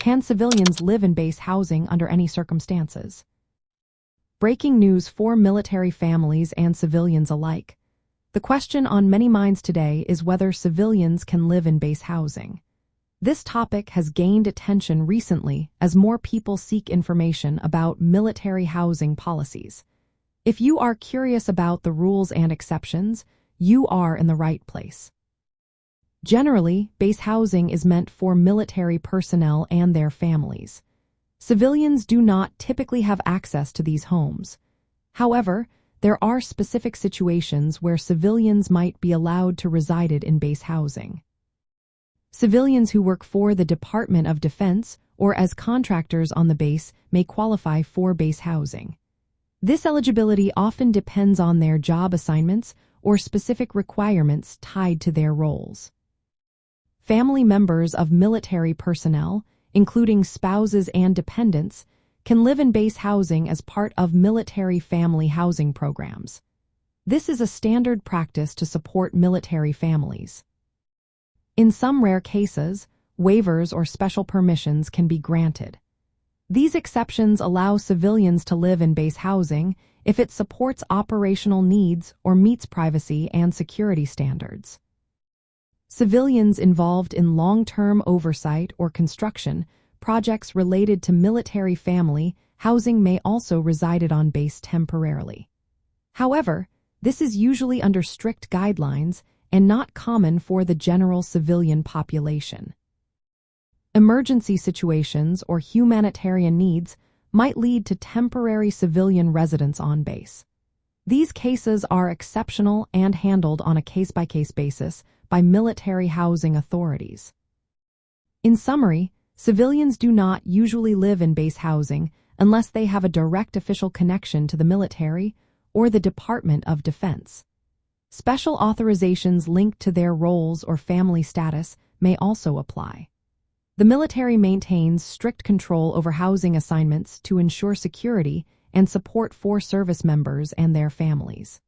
Can civilians live in base housing under any circumstances? Breaking news for military families and civilians alike. The question on many minds today is whether civilians can live in base housing. This topic has gained attention recently as more people seek information about military housing policies. If you are curious about the rules and exceptions, you are in the right place. Generally, base housing is meant for military personnel and their families. Civilians do not typically have access to these homes. However, there are specific situations where civilians might be allowed to reside in base housing. Civilians who work for the Department of Defense or as contractors on the base may qualify for base housing. This eligibility often depends on their job assignments or specific requirements tied to their roles. Family members of military personnel, including spouses and dependents, can live in base housing as part of military family housing programs. This is a standard practice to support military families. In some rare cases, waivers or special permissions can be granted. These exceptions allow civilians to live in base housing if it supports operational needs or meets privacy and security standards. Civilians involved in long-term oversight or construction projects related to military family housing may also reside on base temporarily. However, this is usually under strict guidelines and not common for the general civilian population. Emergency situations or humanitarian needs might lead to temporary civilian residence on base. These cases are exceptional and handled on a case-by-case basis by military housing authorities. In summary, civilians do not usually live in base housing unless they have a direct official connection to the military or the Department of Defense. Special authorizations linked to their roles or family status may also apply. The military maintains strict control over housing assignments to ensure security and support for service members and their families.